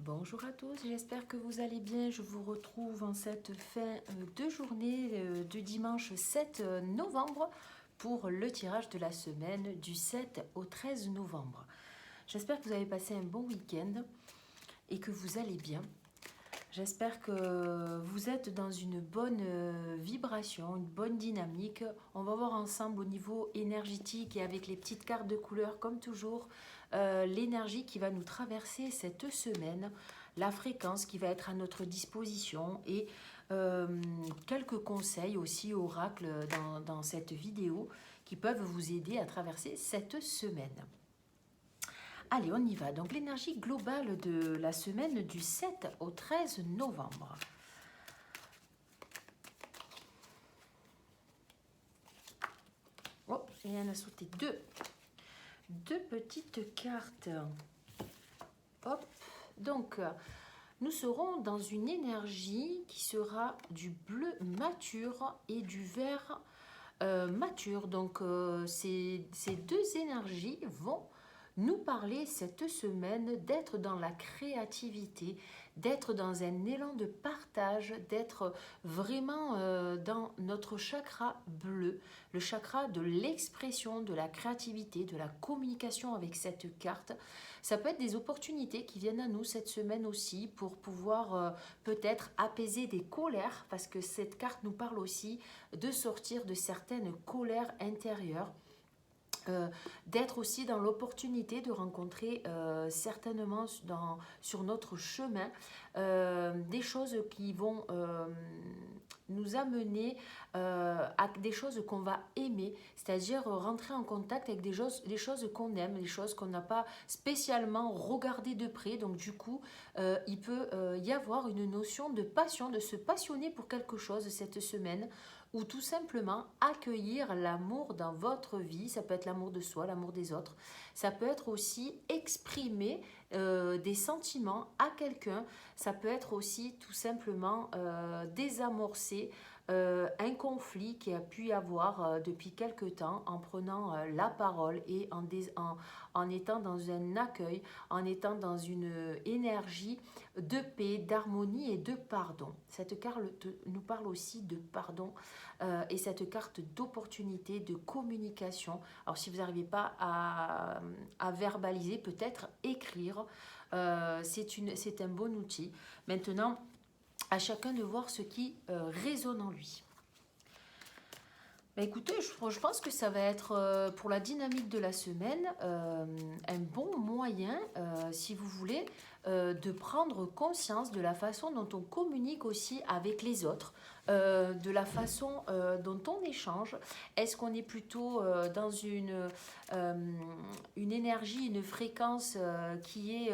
Bonjour à tous, j'espère que vous allez bien. Je vous retrouve en cette fin de journée de dimanche 7 novembre pour le tirage de la semaine du 7 au 13 novembre. J'espère que vous avez passé un bon week-end et que vous allez bien. J'espère que vous êtes dans une bonne vibration, une bonne dynamique. On va voir ensemble au niveau énergétique et avec les petites cartes de couleur comme toujours l'énergie qui va nous traverser cette semaine, la fréquence qui va être à notre disposition et quelques conseils aussi oracles dans cette vidéo qui peuvent vous aider à traverser cette semaine. Allez, on y va. Donc, l'énergie globale de la semaine du 7 au 13 novembre. Oh, il y en a sauté deux. Deux petites cartes. Hop. Donc, nous serons dans une énergie qui sera du bleu mature et du vert mature. Donc, ces deux énergies vont nous parler cette semaine d'être dans la créativité, d'être dans un élan de partage, d'être vraiment dans notre chakra bleu, le chakra de l'expression, de la créativité, de la communication avec cette carte. Ça peut être des opportunités qui viennent à nous cette semaine aussi pour pouvoir peut-être apaiser des colères, parce que cette carte nous parle aussi de sortir de certaines colères intérieures. D'être aussi dans l'opportunité de rencontrer certainement sur notre chemin des choses qui vont nous amener à des choses qu'on va aimer, c'est-à-dire rentrer en contact avec des choses qu'on aime, des choses qu'on n'a pas spécialement regardées de près. Donc du coup, il peut y avoir une notion de passion, de se passionner pour quelque chose cette semaine, ou tout simplement accueillir l'amour dans votre vie. Ça peut être l'amour de soi, l'amour des autres. Ça peut être aussi exprimer des sentiments à quelqu'un. Ça peut être aussi tout simplement désamorcer un conflit qui a pu y avoir depuis quelque temps en prenant la parole et en étant dans un accueil, en étant dans une énergie de paix, d'harmonie et de pardon. Cette carte nous parle aussi de pardon et cette carte d'opportunité, de communication. Alors si vous n'arrivez pas à verbaliser, peut-être écrire, c'est un bon outil. Maintenant, à chacun de voir ce qui résonne en lui. Bah écoutez, je pense que ça va être pour la dynamique de la semaine un bon moyen, si vous voulez, de prendre conscience de la façon dont on communique aussi avec les autres, de la façon dont on échange. Est-ce qu'on est plutôt dans une énergie, une fréquence qui est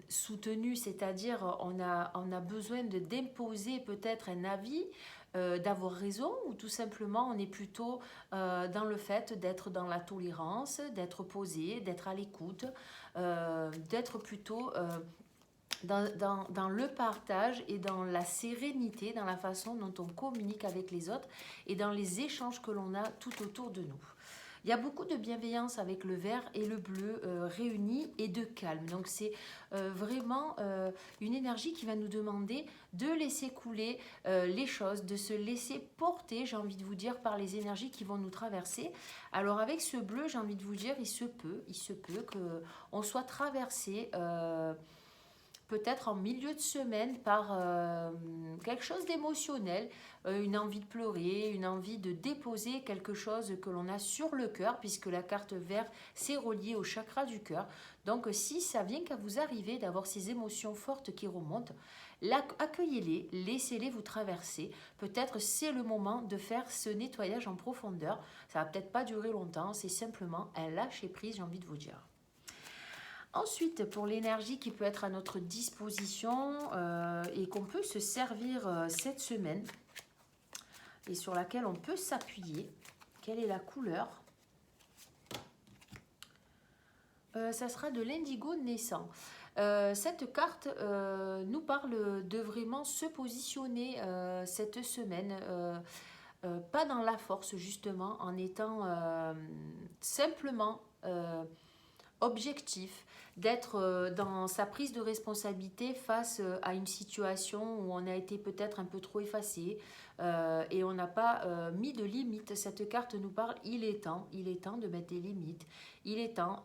soutenue, c'est-à-dire on a besoin d'imposer peut-être un avis, d'avoir raison, ou tout simplement on est plutôt dans le fait d'être dans la tolérance, d'être posé, d'être à l'écoute, d'être plutôt dans le partage et dans la sérénité, dans la façon dont on communique avec les autres et dans les échanges que l'on a tout autour de nous. Il y a beaucoup de bienveillance avec le vert et le bleu réunis et de calme. Donc c'est vraiment une énergie qui va nous demander de laisser couler les choses, de se laisser porter, j'ai envie de vous dire, par les énergies qui vont nous traverser. Alors avec ce bleu, j'ai envie de vous dire, il se peut qu'on soit traversé peut-être en milieu de semaine par quelque chose d'émotionnel, une envie de pleurer, une envie de déposer quelque chose que l'on a sur le cœur, puisque la carte vert, c'est relié au chakra du cœur. Donc si ça vient qu'à vous arriver d'avoir ces émotions fortes qui remontent, accueillez-les, laissez-les vous traverser. Peut-être c'est le moment de faire ce nettoyage en profondeur. Ça va peut-être pas durer longtemps, c'est simplement un lâcher-prise, j'ai envie de vous dire. Ensuite, pour l'énergie qui peut être à notre disposition et qu'on peut se servir cette semaine et sur laquelle on peut s'appuyer, quelle est la couleur? Ça sera de l'indigo naissant. Cette carte nous parle de vraiment se positionner cette semaine, pas dans la force justement, en étant simplement objectif, d'être dans sa prise de responsabilité face à une situation où on a été peut-être un peu trop effacé et on n'a pas mis de limites. Cette carte nous parle, il est temps de mettre des limites, il est temps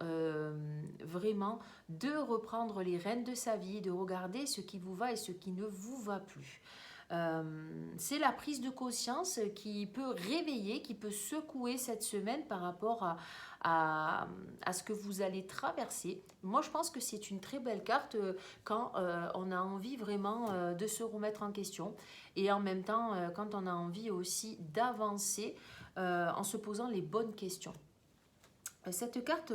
vraiment de reprendre les rênes de sa vie, de regarder ce qui vous va et ce qui ne vous va plus. C'est la prise de conscience qui peut réveiller, qui peut secouer cette semaine par rapport à ce que vous allez traverser. Moi, je pense que c'est une très belle carte quand on a envie vraiment de se remettre en question et en même temps quand on a envie aussi d'avancer en se posant les bonnes questions. Cette carte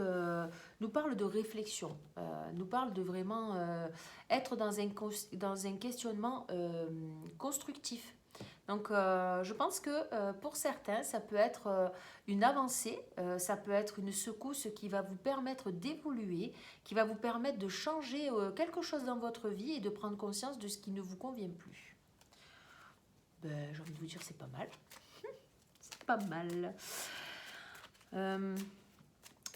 nous parle de réflexion, nous parle de vraiment être dans un questionnement constructif. Donc je pense que pour certains, ça peut être une avancée, ça peut être une secousse qui va vous permettre d'évoluer, qui va vous permettre de changer quelque chose dans votre vie et de prendre conscience de ce qui ne vous convient plus. Ben, j'ai envie de vous dire, c'est pas mal. C'est pas mal.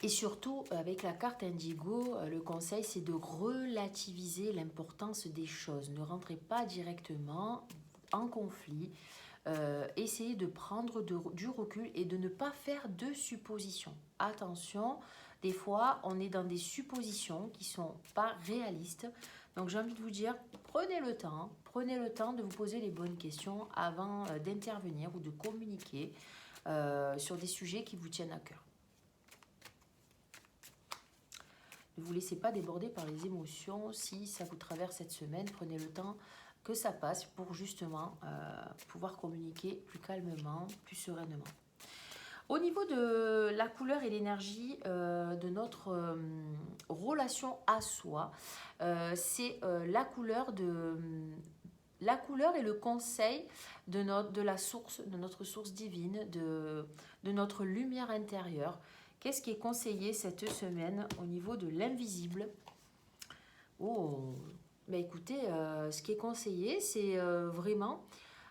Et surtout, avec la carte Indigo, le conseil, c'est de relativiser l'importance des choses. Ne rentrez pas directement en conflit. Essayez de prendre du recul et de ne pas faire de suppositions. Attention, des fois, on est dans des suppositions qui ne sont pas réalistes. Donc, j'ai envie de vous dire, prenez le temps de vous poser les bonnes questions avant d'intervenir ou de communiquer sur des sujets qui vous tiennent à cœur. Ne vous laissez pas déborder par les émotions. Si ça vous traverse cette semaine, prenez le temps que ça passe pour justement pouvoir communiquer plus calmement, plus sereinement. Au niveau de la couleur et l'énergie de notre relation à soi, c'est la couleur et le conseil de notre source divine, de notre lumière intérieure. Qu'est-ce qui est conseillé cette semaine au niveau de l'invisible? Oh, mais écoutez, ce qui est conseillé, c'est vraiment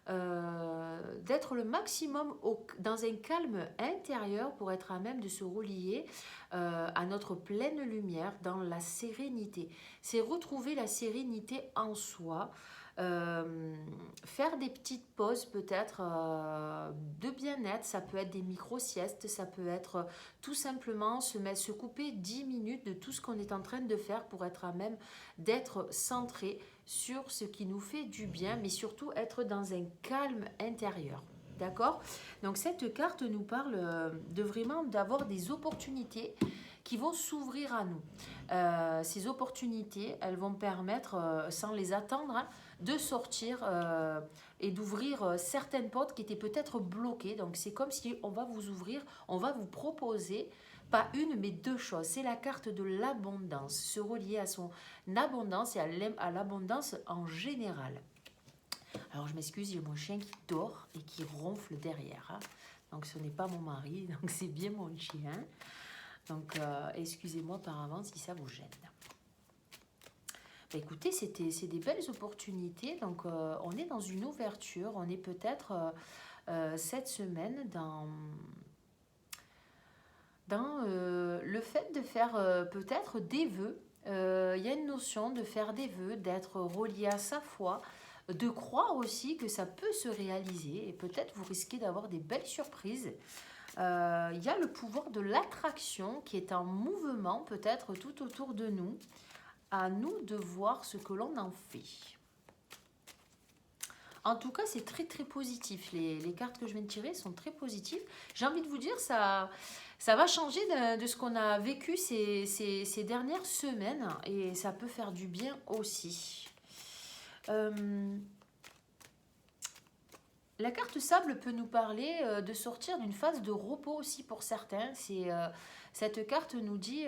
d'être le maximum dans un calme intérieur pour être à même de se relier à notre pleine lumière dans la sérénité. C'est retrouver la sérénité en soi. Faire des petites pauses peut-être de bien-être, ça peut être des micro-siestes, ça peut être tout simplement se couper 10 minutes de tout ce qu'on est en train de faire pour être à même d'être centré sur ce qui nous fait du bien, mais surtout être dans un calme intérieur. D'accord? Donc cette carte nous parle de vraiment d'avoir des opportunités qui vont s'ouvrir à nous. Ces opportunités, elles vont permettre, sans les attendre, hein, de sortir et d'ouvrir certaines portes qui étaient peut-être bloquées. Donc c'est comme si on va vous ouvrir, on va vous proposer pas une mais deux choses. C'est la carte de l'abondance, se relier à son abondance et à l'abondance en général. Alors je m'excuse, j'ai mon chien qui dort et qui ronfle derrière. Hein. Donc ce n'est pas mon mari, donc c'est bien mon chien. Donc excusez-moi par avance si ça vous gêne. Bah, écoutez, c'est des belles opportunités. Donc on est dans une ouverture, on est peut-être cette semaine dans le fait de faire peut-être des vœux. Il y a une notion de faire des vœux, d'être relié à sa foi, de croire aussi que ça peut se réaliser et peut-être vous risquez d'avoir des belles surprises. Il y a le pouvoir de l'attraction qui est en mouvement peut-être tout autour de nous. À nous de voir ce que l'on en fait. En tout cas, c'est très très positif. Les cartes que je viens de tirer sont très positives. J'ai envie de vous dire, ça va changer de ce qu'on a vécu ces dernières semaines et ça peut faire du bien aussi. La carte sable peut nous parler de sortir d'une phase de repos aussi pour certains. Cette carte nous dit,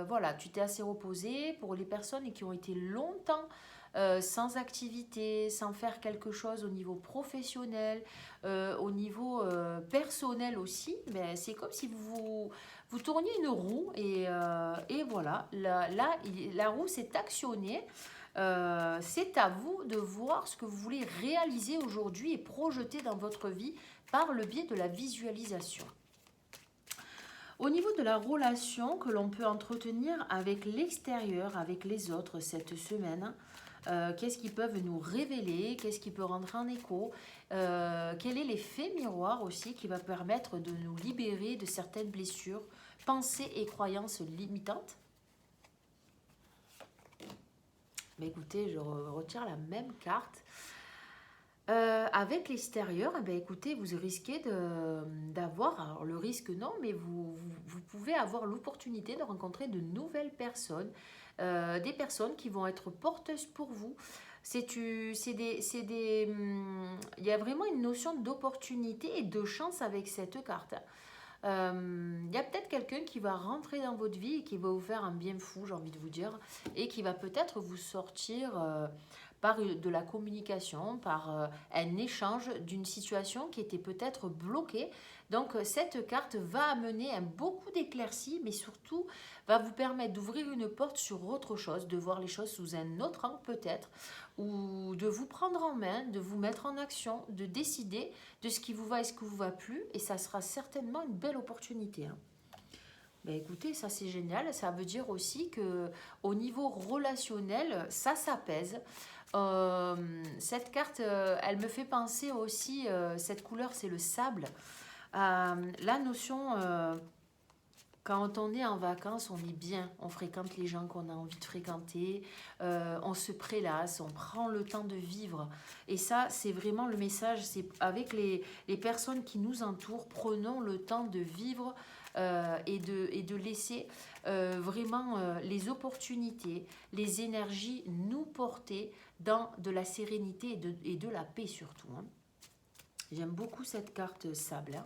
voilà, tu t'es assez reposé. Pour les personnes qui ont été longtemps sans activité, sans faire quelque chose au niveau professionnel, au niveau personnel aussi, ben, c'est comme si vous tourniez une roue et voilà, la roue s'est actionnée. C'est à vous de voir ce que vous voulez réaliser aujourd'hui et projeter dans votre vie par le biais de la visualisation. Au niveau de la relation que l'on peut entretenir avec l'extérieur, avec les autres cette semaine, qu'est-ce qu'ils peuvent nous révéler, qu'est-ce qui peut rentrer en écho, quel est l'effet miroir aussi qui va permettre de nous libérer de certaines blessures, pensées et croyances limitantes. Mais écoutez, je retire la même carte. Avec l'extérieur, eh bien, écoutez, vous risquez d'avoir, alors le risque non, mais vous pouvez avoir l'opportunité de rencontrer de nouvelles personnes, des personnes qui vont être porteuses pour vous. Il y a vraiment une notion d'opportunité et de chance avec cette carte. Il y a peut-être quelqu'un qui va rentrer dans votre vie et qui va vous faire un bien fou, j'ai envie de vous dire, et qui va peut-être vous sortir par de la communication, par un échange d'une situation qui était peut-être bloquée. Donc cette carte va amener beaucoup d'éclaircies, mais surtout va vous permettre d'ouvrir une porte sur autre chose, de voir les choses sous un autre angle peut-être, ou de vous prendre en main, de vous mettre en action, de décider de ce qui vous va et ce qui vous va plus, et ça sera certainement une belle opportunité. Hein. Ben écoutez, ça c'est génial. Ça veut dire aussi que au niveau relationnel, ça s'apaise. Cette carte, elle me fait penser aussi, cette couleur c'est le sable. La notion, quand on est en vacances, on est bien, on fréquente les gens qu'on a envie de fréquenter, on se prélasse, on prend le temps de vivre. Et ça, c'est vraiment le message, c'est avec les personnes qui nous entourent, prenons le temps de vivre et de laisser vraiment les opportunités, les énergies nous porter dans de la sérénité et de la paix surtout. Hein. J'aime beaucoup cette carte sable.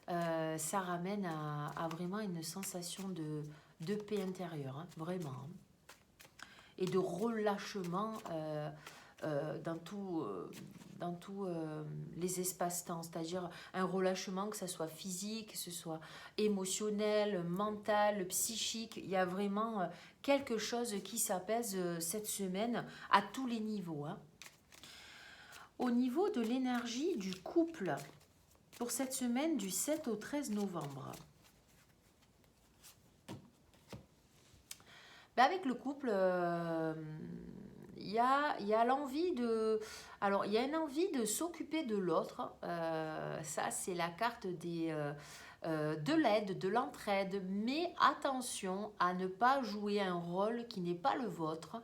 Hein. Ça ramène à vraiment une sensation de paix intérieure, hein, vraiment. Hein. Et de relâchement dans tous les espaces-temps, c'est-à-dire un relâchement, que ce soit physique, que ce soit émotionnel, mental, psychique. Il y a vraiment quelque chose qui s'apaise cette semaine à tous les niveaux. Hein. Au niveau de l'énergie du couple, pour cette semaine du 7 au 13 novembre. Ben avec le couple, il y a l'envie de... Alors, il y a une envie de s'occuper de l'autre. Ça, c'est la carte de l'aide, de l'entraide. Mais attention à ne pas jouer un rôle qui n'est pas le vôtre.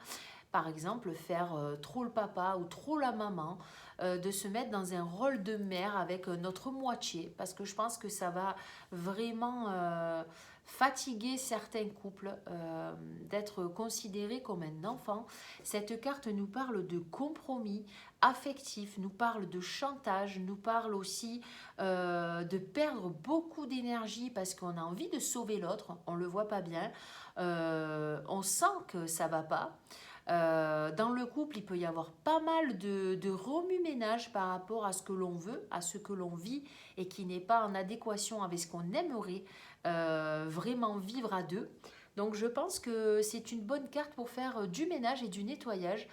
Par exemple, faire trop le papa ou trop la maman, de se mettre dans un rôle de mère avec notre moitié, parce que je pense que ça va vraiment fatiguer certains couples d'être considérés comme un enfant. Cette carte nous parle de compromis affectif, nous parle de chantage, nous parle aussi de perdre beaucoup d'énergie parce qu'on a envie de sauver l'autre, on le voit pas bien, on sent que ça va pas. Dans le couple, il peut y avoir pas mal de remue-ménage par rapport à ce que l'on veut, à ce que l'on vit et qui n'est pas en adéquation avec ce qu'on aimerait vraiment vivre à deux. Donc je pense que c'est une bonne carte pour faire du ménage et du nettoyage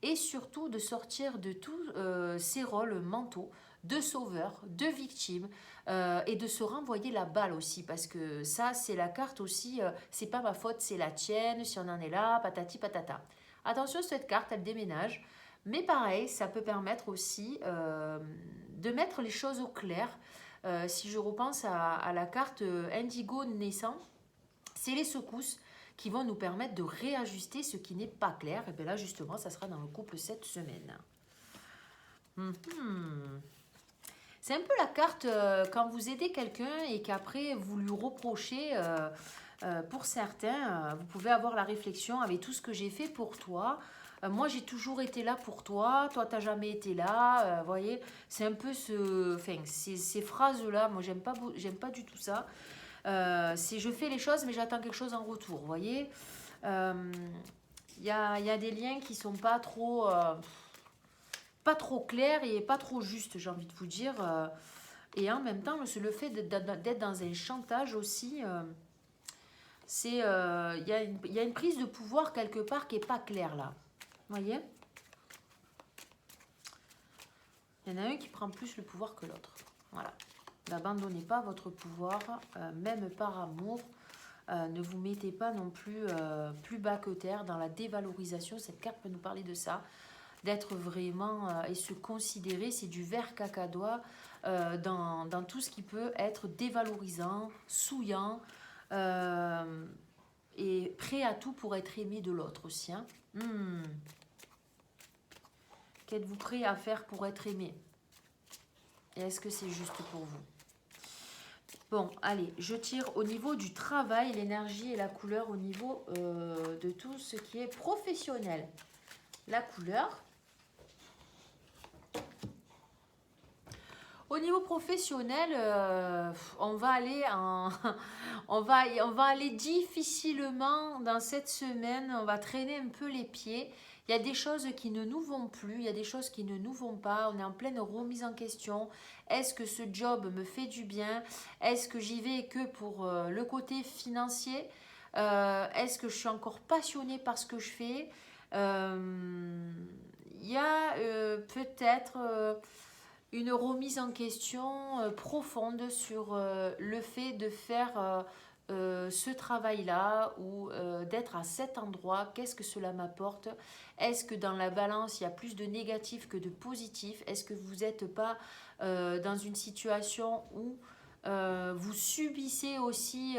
et surtout de sortir de tous ces rôles mentaux de sauveur, de victime et de se renvoyer la balle aussi parce que ça c'est la carte aussi, c'est pas ma faute, c'est la tienne, si on en est là, patati patata. Attention, cette carte, elle déménage. Mais pareil, ça peut permettre aussi de mettre les choses au clair. Si je repense à la carte Indigo naissant, c'est les secousses qui vont nous permettre de réajuster ce qui n'est pas clair. Et bien là, justement, ça sera dans le couple cette semaine. C'est un peu la carte quand vous aidez quelqu'un et qu'après vous lui reprochez... pour certains, vous pouvez avoir la réflexion avec tout ce que j'ai fait pour toi. Moi, j'ai toujours été là pour toi. Toi, tu n'as jamais été là. Voyez, c'est un peu ces phrases-là. Moi, j'aime pas du tout ça. C'est je fais les choses, mais j'attends quelque chose en retour. Voyez, il y a des liens qui sont pas trop clairs et pas trop justes, j'ai envie de vous dire. Et en même temps, le fait d'être dans un chantage aussi. Il y a une prise de pouvoir quelque part qui n'est pas claire là. Vous voyez? Il y en a un qui prend plus le pouvoir que l'autre. Voilà. N'abandonnez pas votre pouvoir, même par amour. Ne vous mettez pas non plus plus bas que terre dans la dévalorisation. Cette carte peut nous parler de ça. D'être vraiment et se considérer, c'est du vert cacadois dans tout ce qui peut être dévalorisant, souillant et prêt à tout pour être aimé de l'autre aussi. Hein. Qu'êtes-vous prêt à faire pour être aimé? Et est-ce que c'est juste pour vous? Bon, allez, je tire au niveau du travail, l'énergie et la couleur au niveau de tout ce qui est professionnel. La couleur. Au niveau professionnel, on va aller on va aller difficilement dans cette semaine. On va traîner un peu les pieds. Il y a des choses qui ne nous vont plus, il y a des choses qui ne nous vont pas. On est en pleine remise en question. Est-ce que ce job me fait du bien? Est-ce que j'y vais que pour le côté financier? Est-ce que je suis encore passionnée par ce que je fais? Il y a peut-être une remise en question profonde sur le fait de faire ce travail-là ou d'être à cet endroit. Qu'est-ce que cela m'apporte? Est-ce que dans la balance, il y a plus de négatif que de positif? Est-ce que vous n'êtes pas dans une situation où vous subissez aussi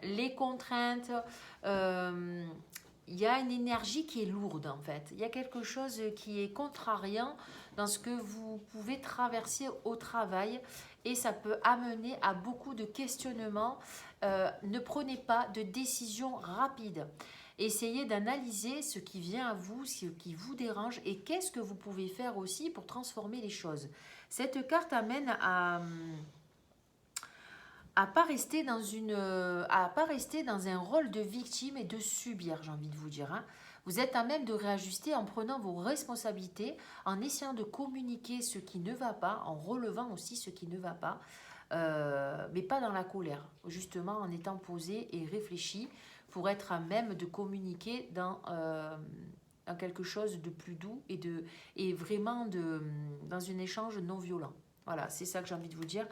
les contraintes? Il y a une énergie qui est lourde en fait. Il y a quelque chose qui est contrariant dans ce que vous pouvez traverser au travail et ça peut amener à beaucoup de questionnements. Ne prenez pas de décision rapide. Essayez d'analyser ce qui vient à vous, ce qui vous dérange et qu'est-ce que vous pouvez faire aussi pour transformer les choses. Cette carte amène à pas rester dans un rôle de victime et de subir, j'ai envie de vous dire. Hein. Vous êtes à même de réajuster en prenant vos responsabilités, en essayant de communiquer ce qui ne va pas, en relevant aussi ce qui ne va pas, mais pas dans la colère, justement en étant posé et réfléchi pour être à même de communiquer dans quelque chose de plus doux et vraiment dans un échange non violent. Voilà, c'est ça que j'ai envie de vous dire.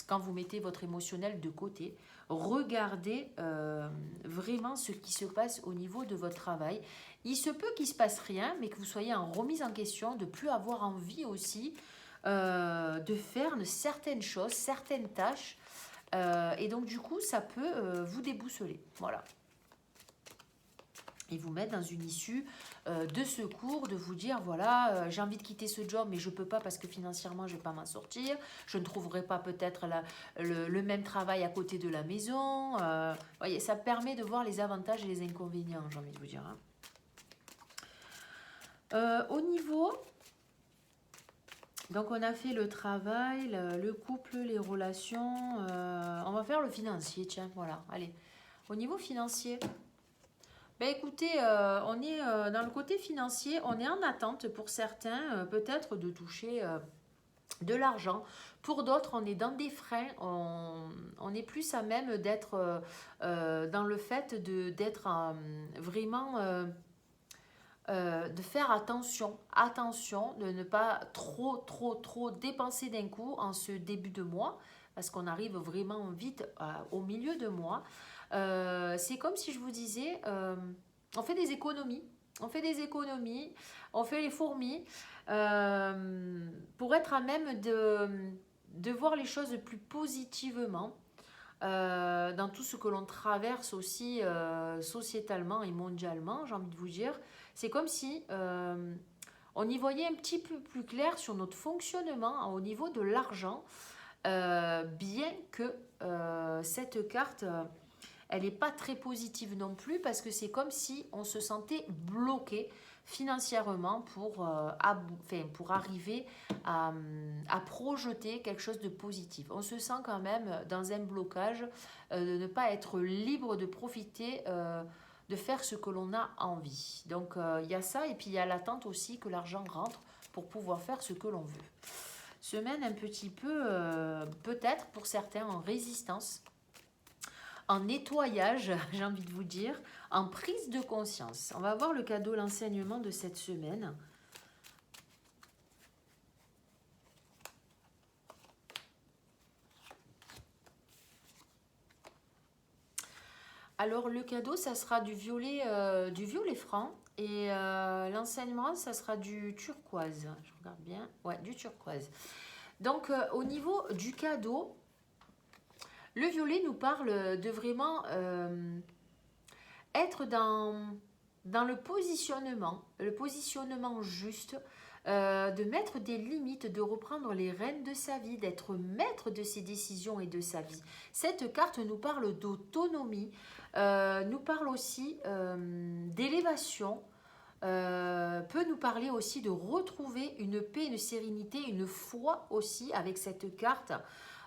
Quand vous mettez votre émotionnel de côté, regardez vraiment ce qui se passe au niveau de votre travail. Il se peut qu'il ne se passe rien, mais que vous soyez en remise en question, de ne plus avoir envie aussi de faire certaines choses, certaines tâches. Et donc, du coup, ça peut vous déboussoler. Voilà. Et vous mettre dans une issue de secours, de vous dire, voilà, j'ai envie de quitter ce job, mais je ne peux pas parce que financièrement, je ne vais pas m'en sortir. Je ne trouverai pas peut-être le même travail à côté de la maison. Voyez, ça permet de voir les avantages et les inconvénients, j'ai envie de vous dire. Hein. Au niveau... Donc, on a fait le travail, le couple, les relations. On va faire le financier, tiens, voilà, allez. Au niveau financier... Ben écoutez, on est dans le côté financier, on est en attente pour certains, peut-être de toucher de l'argent. Pour d'autres, on est dans des freins, on est plus à même d'être dans le fait d'être vraiment, de faire attention, de ne pas trop dépenser d'un coup en ce début de mois, parce qu'on arrive vraiment vite au milieu de mois. C'est comme si je vous disais, on fait des économies, on fait les fourmis pour être à même de voir les choses plus positivement dans tout ce que l'on traverse aussi sociétalement et mondialement, j'ai envie de vous dire. C'est comme si on y voyait un petit peu plus clair sur notre fonctionnement au niveau de l'argent, bien que cette carte... elle n'est pas très positive non plus parce que c'est comme si on se sentait bloqué financièrement pour arriver à projeter quelque chose de positif. On se sent quand même dans un blocage de ne pas être libre de profiter, de faire ce que l'on a envie. Donc il y a ça et puis il y a l'attente aussi que l'argent rentre pour pouvoir faire ce que l'on veut. Semaine un petit peu, peut-être pour certains, en résistance, en nettoyage, j'ai envie de vous dire, en prise de conscience. On va voir le cadeau, l'enseignement de cette semaine. Alors le cadeau, ça sera du violet franc. Et l'enseignement, ça sera du turquoise. Je regarde bien. Ouais, du turquoise. Donc au niveau du cadeau, le violet nous parle de vraiment être dans le positionnement juste, de mettre des limites, de reprendre les rênes de sa vie, d'être maître de ses décisions et de sa vie. Cette carte nous parle d'autonomie, nous parle aussi d'élévation, peut nous parler aussi de retrouver une paix, une sérénité, une foi aussi avec cette carte.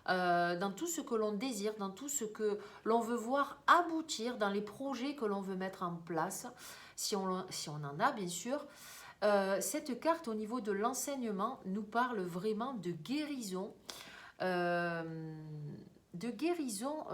Dans tout ce que l'on désire, dans tout ce que l'on veut voir aboutir, dans les projets que l'on veut mettre en place, si on en a bien sûr. Cette carte au niveau de l'enseignement nous parle vraiment euh, de guérison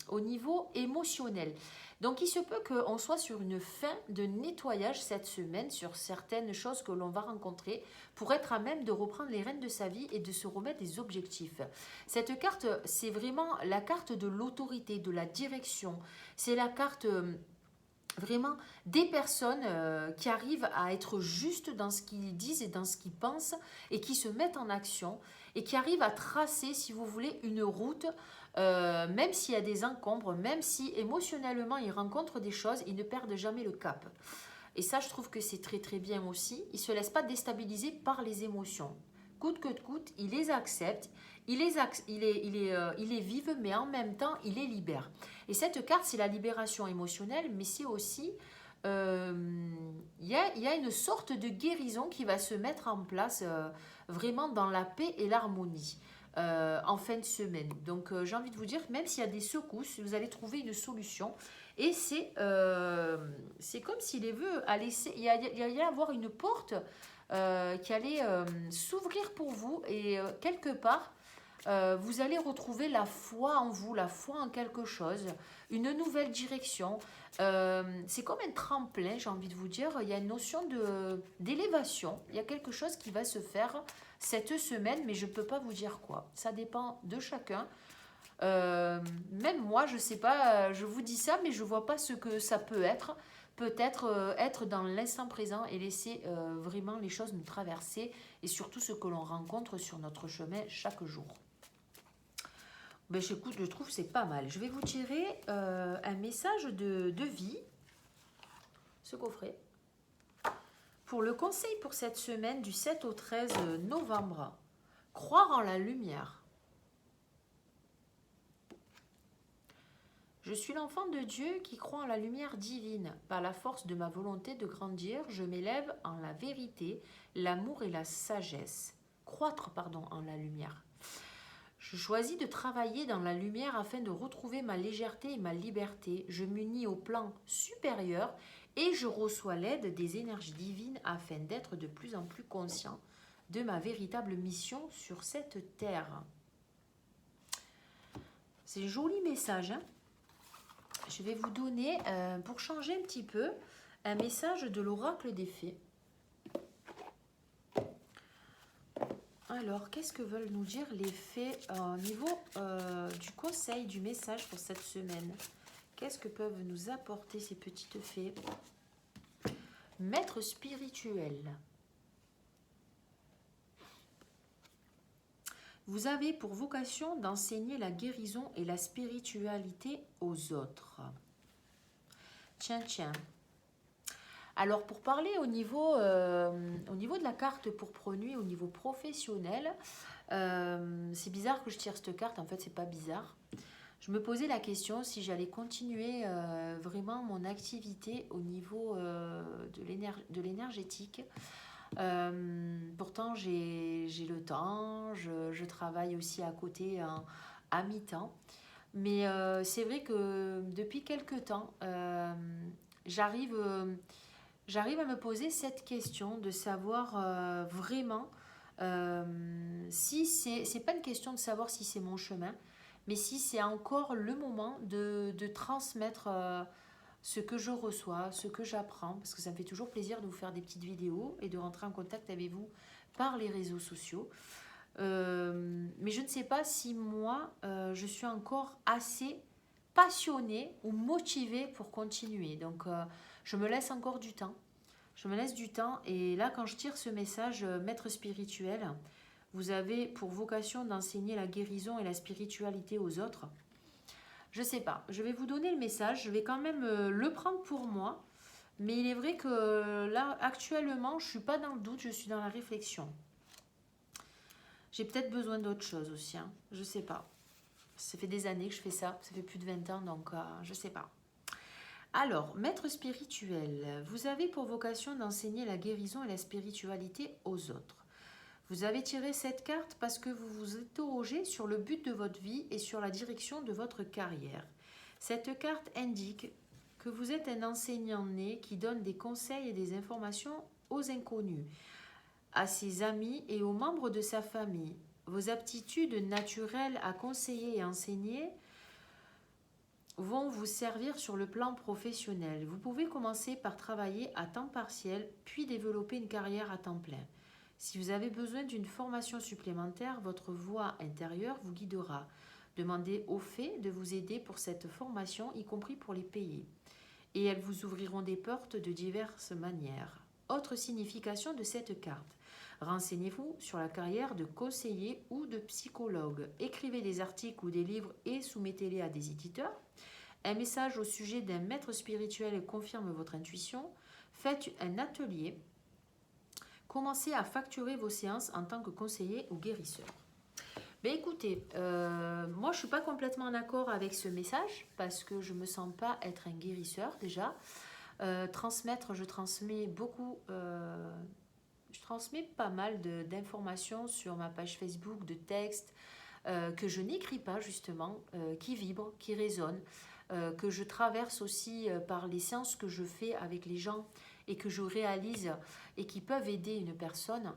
au niveau émotionnel. Donc il se peut qu'on soit sur une fin de nettoyage cette semaine sur certaines choses que l'on va rencontrer pour être à même de reprendre les rênes de sa vie et de se remettre des objectifs. Cette carte, c'est vraiment la carte de l'autorité, de la direction. C'est la carte vraiment des personnes qui arrivent à être justes dans ce qu'ils disent et dans ce qu'ils pensent et qui se mettent en action et qui arrivent à tracer, si vous voulez, une route, même s'il y a des encombres, même si émotionnellement ils rencontrent des choses, ils ne perdent jamais le cap. Et ça, je trouve que c'est très très bien aussi. Ils ne se laissent pas déstabiliser par les émotions. Coûte que coûte, ils les acceptent, ils les vivent, mais en même temps, ils les libèrent. Et cette carte, c'est la libération émotionnelle, mais c'est aussi, il y a une sorte de guérison qui va se mettre en place vraiment dans la paix et l'harmonie. En fin de semaine. Donc j'ai envie de vous dire, même s'il y a des secousses, vous allez trouver une solution. Et c'est comme si les vœux allaient, il y allait avoir une porte qui allait s'ouvrir pour vous et quelque part, vous allez retrouver la foi en vous, la foi en quelque chose, une nouvelle direction. C'est comme un tremplin, j'ai envie de vous dire. Il y a une notion d'élévation. Il y a quelque chose qui va se faire cette semaine, mais je ne peux pas vous dire quoi. Ça dépend de chacun. Même moi, je ne sais pas, je vous dis ça, mais je ne vois pas ce que ça peut être. Peut-être être dans l'instant présent et laisser vraiment les choses nous traverser et surtout ce que l'on rencontre sur notre chemin chaque jour. Ben, j'écoute, je trouve que c'est pas mal. Je vais vous tirer un message de vie, ce coffret, pour le conseil pour cette semaine du 7 au 13 novembre. Croire en la lumière. Je suis l'enfant de Dieu qui croit en la lumière divine. Par la force de ma volonté de grandir, je m'élève en la vérité, l'amour et la sagesse. Croître, en la lumière. Je choisis de travailler dans la lumière afin de retrouver ma légèreté et ma liberté. Je m'unis au plan supérieur et je reçois l'aide des énergies divines afin d'être de plus en plus conscient de ma véritable mission sur cette terre. C'est un joli message, hein? Je vais vous donner, pour changer un petit peu, un message de l'oracle des fées. Alors, qu'est-ce que veulent nous dire les fées au niveau du conseil, du message pour cette semaine? Qu'est-ce que peuvent nous apporter ces petites fées? Maître spirituel. Vous avez pour vocation d'enseigner la guérison et la spiritualité aux autres. Tiens, tiens. Alors, pour parler au niveau de la carte pourpre nuit, au niveau professionnel, c'est bizarre que je tire cette carte. En fait, c'est pas bizarre. Je me posais la question si j'allais continuer vraiment mon activité au niveau de l'énergétique. Pourtant, j'ai le temps, je travaille aussi à côté à mi-temps. Mais c'est vrai que depuis quelques temps, j'arrive à me poser cette question de savoir vraiment si c'est pas une question de savoir si c'est mon chemin, mais si c'est encore le moment de transmettre ce que je reçois, ce que j'apprends, parce que ça me fait toujours plaisir de vous faire des petites vidéos et de rentrer en contact avec vous par les réseaux sociaux. Mais je ne sais pas si moi, je suis encore assez, passionné ou motivé pour continuer. Donc, je me laisse encore du temps. Je me laisse du temps. Et là, quand je tire ce message, maître spirituel, vous avez pour vocation d'enseigner la guérison et la spiritualité aux autres. Je sais pas. Je vais vous donner le message. Je vais quand même le prendre pour moi. Mais il est vrai que là, actuellement, je ne suis pas dans le doute, je suis dans la réflexion. J'ai peut-être besoin d'autre chose aussi, hein. Je ne sais pas. Ça fait des années que je fais ça, ça fait plus de 20 ans, donc je ne sais pas. Alors, maître spirituel, vous avez pour vocation d'enseigner la guérison et la spiritualité aux autres. Vous avez tiré cette carte parce que vous vous interrogez sur le but de votre vie et sur la direction de votre carrière. Cette carte indique que vous êtes un enseignant né qui donne des conseils et des informations aux inconnus, à ses amis et aux membres de sa famille. Vos aptitudes naturelles à conseiller et enseigner vont vous servir sur le plan professionnel. Vous pouvez commencer par travailler à temps partiel, puis développer une carrière à temps plein. Si vous avez besoin d'une formation supplémentaire, votre voix intérieure vous guidera. Demandez aux fées de vous aider pour cette formation, y compris pour les payer. Et elles vous ouvriront des portes de diverses manières. Autre signification de cette carte. Renseignez-vous sur la carrière de conseiller ou de psychologue. Écrivez des articles ou des livres et soumettez-les à des éditeurs. Un message au sujet d'un maître spirituel confirme votre intuition. Faites un atelier. Commencez à facturer vos séances en tant que conseiller ou guérisseur. Mais écoutez, moi je ne suis pas complètement en accord avec ce message parce que je ne me sens pas être un guérisseur déjà. Transmettre, je transmets beaucoup, je transmets pas mal d'informations sur ma page Facebook, de textes que je n'écris pas justement, qui vibrent, qui résonnent, que je traverse aussi par les séances que je fais avec les gens et que je réalise et qui peuvent aider une personne.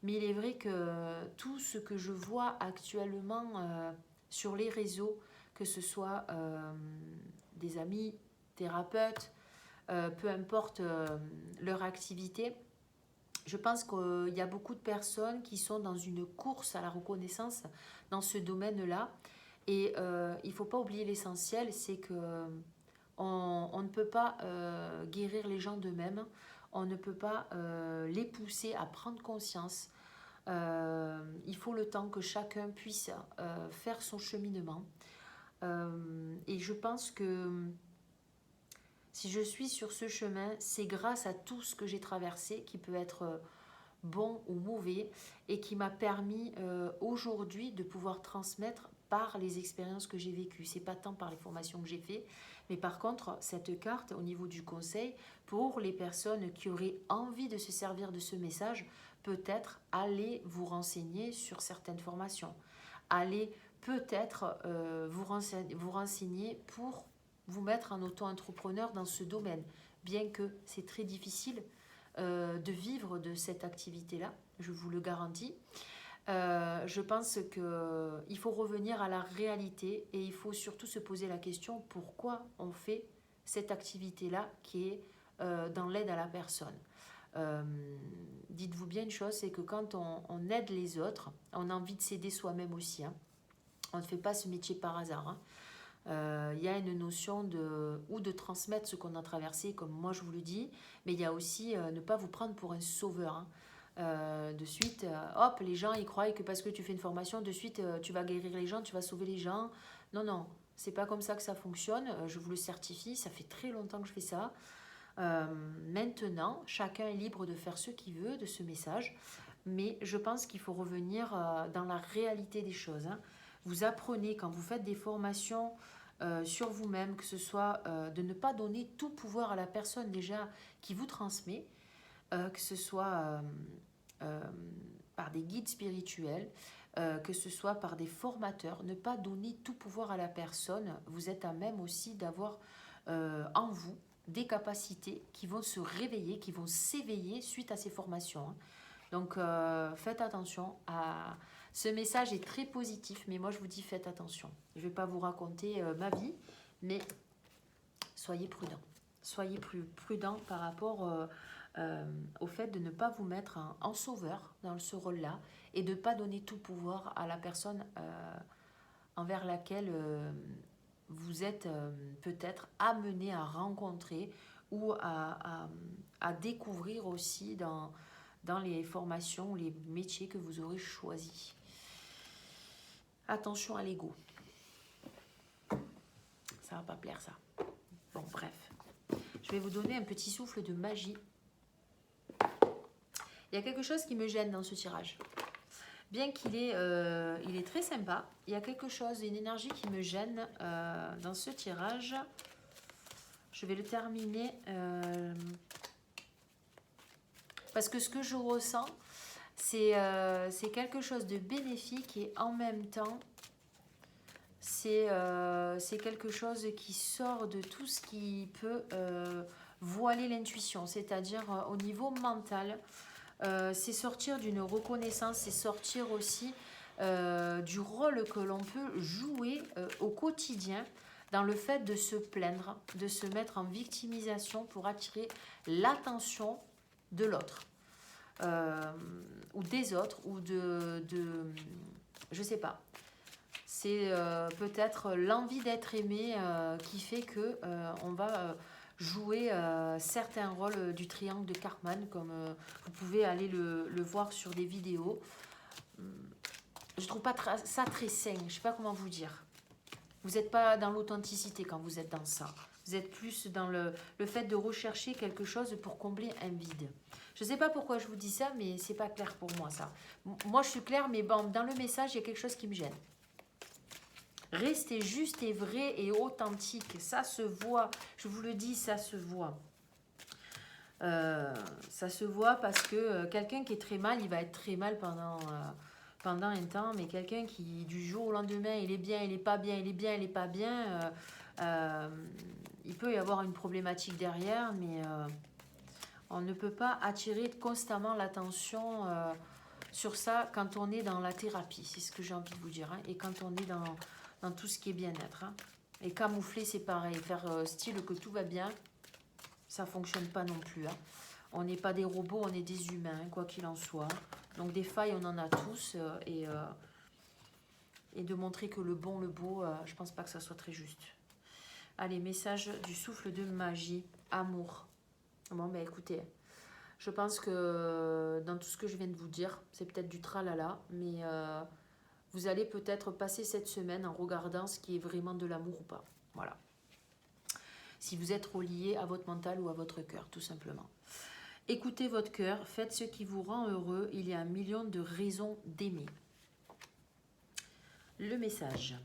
Mais il est vrai que tout ce que je vois actuellement sur les réseaux, que ce soit des amis, thérapeutes, peu importe leur activité, je pense qu'il y a beaucoup de personnes qui sont dans une course à la reconnaissance dans ce domaine-là. Et il ne faut pas oublier l'essentiel, c'est que on ne peut pas guérir les gens d'eux-mêmes. On ne peut pas les pousser à prendre conscience. Il faut le temps que chacun puisse faire son cheminement. Et je pense que si je suis sur ce chemin, c'est grâce à tout ce que j'ai traversé, qui peut être bon ou mauvais, et qui m'a permis aujourd'hui de pouvoir transmettre par les expériences que j'ai vécues. C'est pas tant par les formations que j'ai fait, mais par contre, cette carte au niveau du conseil, pour les personnes qui auraient envie de se servir de ce message, peut-être aller vous renseigner sur certaines formations. Allez peut-être vous renseigner pour vous mettre en auto-entrepreneur dans ce domaine, bien que c'est très difficile de vivre de cette activité-là, je vous le garantis. Je pense qu'il faut revenir à la réalité et il faut surtout se poser la question pourquoi on fait cette activité-là qui est dans l'aide à la personne. Dites-vous bien une chose, c'est que quand on aide les autres, on a envie de s'aider soi-même aussi, hein. On ne fait pas ce métier par hasard, hein. Il y a une notion de transmettre ce qu'on a traversé, comme moi je vous le dis, mais il y a aussi ne pas vous prendre pour un sauveur, hein. De suite, hop, les gens ils croient que parce que tu fais une formation, de suite tu vas guérir les gens, tu vas sauver les gens. Non, non, c'est pas comme ça que ça fonctionne, je vous le certifie, ça fait très longtemps que je fais ça. Maintenant, chacun est libre de faire ce qu'il veut de ce message, mais je pense qu'il faut revenir dans la réalité des choses, hein. Vous apprenez quand vous faites des formations sur vous-même, que ce soit de ne pas donner tout pouvoir à la personne déjà qui vous transmet, que ce soit par des guides spirituels, que ce soit par des formateurs, ne pas donner tout pouvoir à la personne. Vous êtes à même aussi d'avoir en vous des capacités qui vont se réveiller, qui vont s'éveiller suite à ces formations, hein. Donc faites attention à... Ce message est très positif, mais moi je vous dis faites attention. Je ne vais pas vous raconter ma vie, mais soyez prudents. Soyez prudents par rapport au fait de ne pas vous mettre en sauveur dans ce rôle-là et de ne pas donner tout pouvoir à la personne envers laquelle vous êtes peut-être amené à rencontrer ou à découvrir aussi dans les formations ou les métiers que vous aurez choisis. Attention à l'ego. Ça va pas plaire ça. Bon, bref. Je vais vous donner un petit souffle de magie. Il y a quelque chose qui me gêne dans ce tirage. Bien qu'il est, il est très sympa, il y a quelque chose, une énergie qui me gêne dans ce tirage. Je vais le terminer parce que ce que je ressens, c'est quelque chose de bénéfique et en même temps, c'est quelque chose qui sort de tout ce qui peut voiler l'intuition, c'est-à-dire au niveau mental. C'est sortir d'une reconnaissance, c'est sortir aussi du rôle que l'on peut jouer au quotidien dans le fait de se plaindre, de se mettre en victimisation pour attirer l'attention de l'autre ou des autres ou je sais pas. C'est peut-être l'envie d'être aimé qui fait que on va jouer certains rôles du triangle de Karpman, comme vous pouvez aller le voir sur des vidéos. Je trouve pas ça très sain, je sais pas comment vous dire. Vous n'êtes pas dans l'authenticité quand vous êtes dans ça. Vous êtes plus dans le fait de rechercher quelque chose pour combler un vide. Je ne sais pas pourquoi je vous dis ça, mais c'est pas clair pour moi ça. Moi je suis claire, mais bon, dans le message, il y a quelque chose qui me gêne. Restez juste et vrai et authentique. Ça se voit. Je vous le dis, ça se voit. Ça se voit parce que quelqu'un qui est très mal, il va être très mal pendant un temps. Mais quelqu'un qui, du jour au lendemain, il est bien, il n'est pas bien, il est bien, il n'est pas bien, il peut y avoir une problématique derrière, mais on ne peut pas attirer constamment l'attention sur ça quand on est dans la thérapie. C'est ce que j'ai envie de vous dire. Hein, et quand on est dans tout ce qui est bien-être. Hein. Et camoufler, c'est pareil. Faire style que tout va bien, ça ne fonctionne pas non plus. Hein. On n'est pas des robots, on est des humains, hein, quoi qu'il en soit. Donc des failles, on en a tous. Et de montrer que le bon, le beau, je ne pense pas que ça soit très juste. Allez, message du souffle de magie. Amour. Bon, ben écoutez, je pense que dans tout ce que je viens de vous dire, c'est peut-être du tralala, mais... vous allez peut-être passer cette semaine en regardant ce qui est vraiment de l'amour ou pas. Voilà. Si vous êtes relié à votre mental ou à votre cœur, tout simplement. Écoutez votre cœur, faites ce qui vous rend heureux. Il y a 1 million de raisons d'aimer. Le message.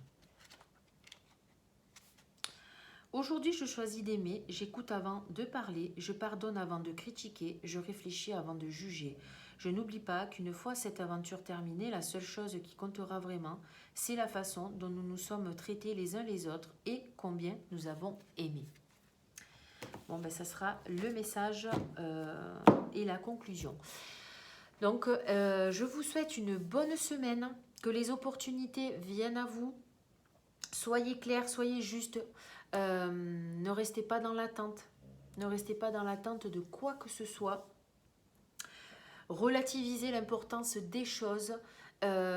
Aujourd'hui, je choisis d'aimer. J'écoute avant de parler. Je pardonne avant de critiquer. Je réfléchis avant de juger. Je n'oublie pas qu'une fois cette aventure terminée, la seule chose qui comptera vraiment, c'est la façon dont nous nous sommes traités les uns les autres et combien nous avons aimé. Bon, ben ça sera le message et la conclusion. Donc, je vous souhaite une bonne semaine, que les opportunités viennent à vous. Soyez clairs, soyez justes, ne restez pas dans l'attente. Ne restez pas dans l'attente de quoi que ce soit. Relativisez l'importance des choses,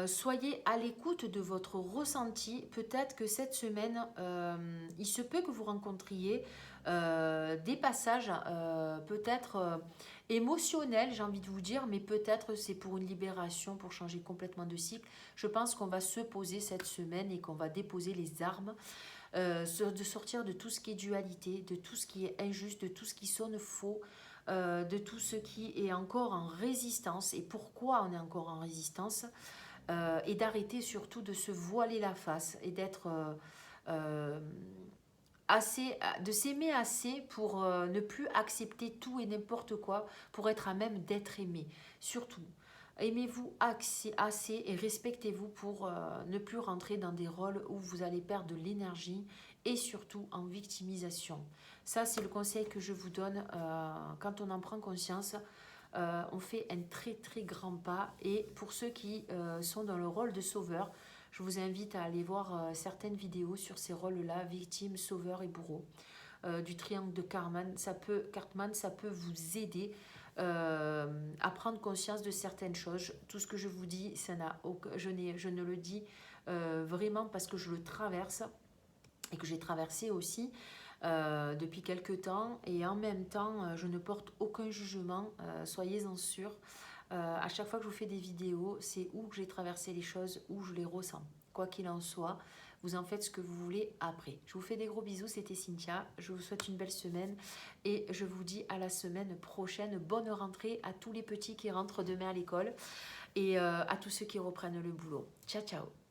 soyez à l'écoute de votre ressenti. Peut-être que cette semaine, il se peut que vous rencontriez des passages peut-être émotionnels, j'ai envie de vous dire, mais peut-être c'est pour une libération, pour changer complètement de cycle. Je pense qu'on va se poser cette semaine et qu'on va déposer les armes, de sortir de tout ce qui est dualité, de tout ce qui est injuste, de tout ce qui sonne faux, de tout ce qui est encore en résistance et pourquoi on est encore en résistance, et d'arrêter surtout de se voiler la face et d'être de s'aimer assez pour ne plus accepter tout et n'importe quoi, pour être à même d'être aimé. Surtout, aimez-vous assez et respectez-vous pour ne plus rentrer dans des rôles où vous allez perdre de l'énergie et surtout en victimisation. Ça, c'est le conseil que je vous donne. Quand on en prend conscience, on fait un très très grand pas. Et pour ceux qui sont dans le rôle de sauveur, je vous invite à aller voir certaines vidéos sur ces rôles-là, victime, sauveur et bourreau, du triangle de Karpman. Ça peut vous aider à prendre conscience de certaines choses. Tout ce que je vous dis, je ne le dis vraiment parce que je le traverse. et que j'ai traversé aussi depuis quelques temps. Et en même temps, je ne porte aucun jugement, soyez-en sûrs. À chaque fois que je vous fais des vidéos, c'est où que j'ai traversé les choses, où je les ressens. Quoi qu'il en soit, vous en faites ce que vous voulez après. Je vous fais des gros bisous, c'était Cynthia. Je vous souhaite une belle semaine et je vous dis à la semaine prochaine. Bonne rentrée à tous les petits qui rentrent demain à l'école et à tous ceux qui reprennent le boulot. Ciao, ciao!